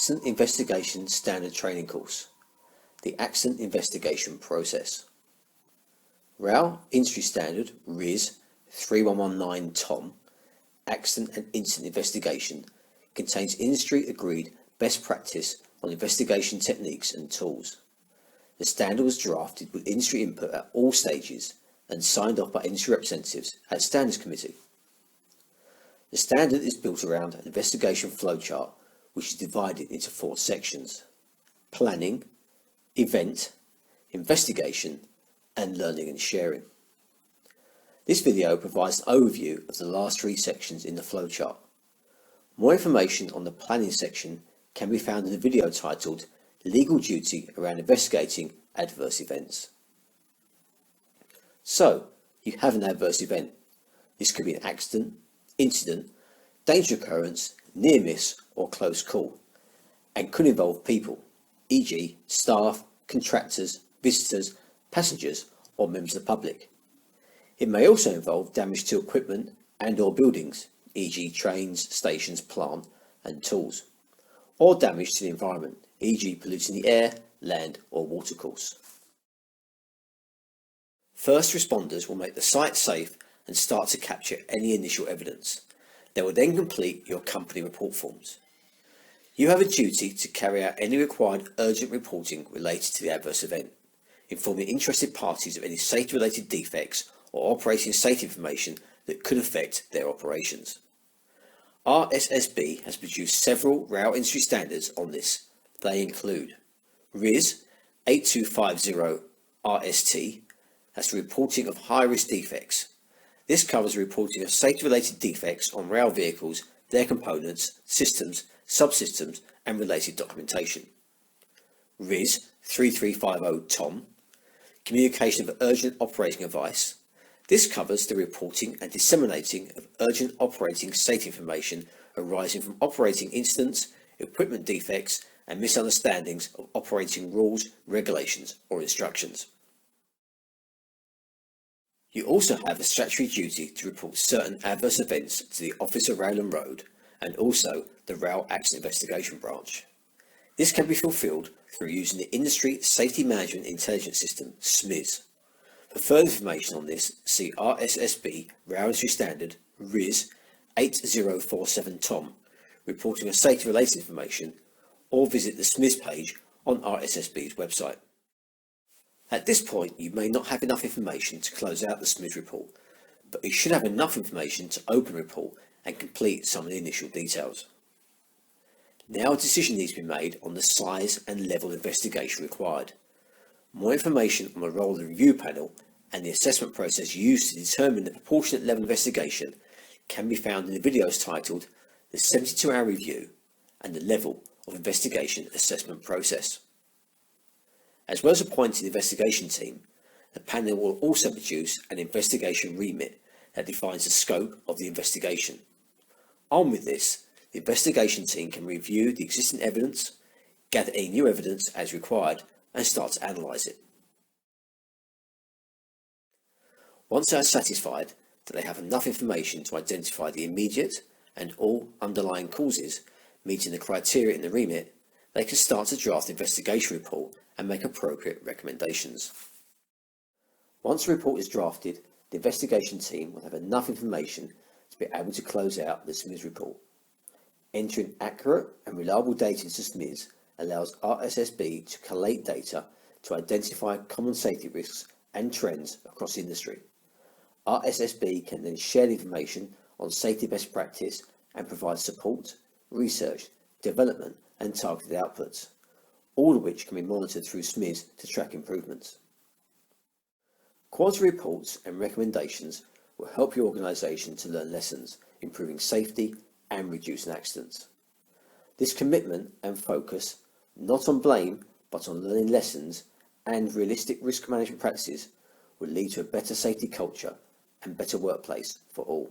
Accident Investigation Standard Training Course, the Accident Investigation Process. RAL Industry Standard RIS 3119 TOM, Accident and Incident Investigation, contains industry-agreed best practice on investigation techniques and tools. The standard was drafted with industry input at all stages and signed off by industry representatives at Standards Committee. The standard is built around an investigation flowchart which is divided into 4 sections: planning, event, investigation, and learning and sharing. This video provides an overview of the last 3 sections in the flowchart. More information on the planning section can be found in the video titled Legal Duty Around Investigating Adverse Events. So, you have an adverse event. This could be an accident, incident, danger occurrence, near miss, or close call, and could involve people, e.g. staff, contractors, visitors, passengers, or members of the public. It may also involve damage to equipment and or buildings, e.g. trains, stations, plant, and tools, or damage to the environment, e.g. polluting the air, land, or watercourse. First responders will make the site safe and start to capture any initial evidence. They will then complete your company report forms. You have a duty to carry out any required urgent reporting related to the adverse event, informing interested parties of any safety-related defects or operating safety information that could affect their operations. RSSB has produced several RAL industry standards on this. They include RIS 8250 RST, that's the reporting of high-risk defects. This covers the reporting of safety-related defects on rail vehicles, their components, systems, subsystems, and related documentation. RIS 3350 TOM, communication of urgent operating advice. This covers the reporting and disseminating of urgent operating safety information arising from operating incidents, equipment defects, and misunderstandings of operating rules, regulations, or instructions. You also have a statutory duty to report certain adverse events to the Office of Rail and Road and also the Rail Accident Investigation Branch. This can be fulfilled through using the Industry Safety Management Intelligence System, SMIS. For further information on this, see RSSB Rail Industry Standard RIS 8047 TOM, reporting of safety-related information, or visit the SMIS page on RSSB's website. At this point, you may not have enough information to close out the SMIS report, but you should have enough information to open the report and complete some of the initial details. Now a decision needs to be made on the size and level of investigation required. More information on the role of the review panel and the assessment process used to determine the proportionate level of investigation can be found in the videos titled The 72-Hour Review and the Level of Investigation Assessment Process. As well as appointing the investigation team, the panel will also produce an investigation remit that defines the scope of the investigation. Armed with this, the investigation team can review the existing evidence, gather any new evidence as required, and start to analyse it. Once they are satisfied that they have enough information to identify the immediate and all underlying causes meeting the criteria in the remit, they can start to draft the investigation report and make appropriate recommendations. Once the report is drafted, the investigation team will have enough information to be able to close out the SMIS report. Entering accurate and reliable data into SMIS allows RSSB to collate data to identify common safety risks and trends across the industry. RSSB can then share the information on safety best practice and provide support, research, development, and targeted outputs, all of which can be monitored through SMIS to track improvements. Quality reports and recommendations will help your organisation to learn lessons, improving safety and reducing accidents. This commitment and focus, not on blame, but on learning lessons and realistic risk management practices, will lead to a better safety culture and better workplace for all.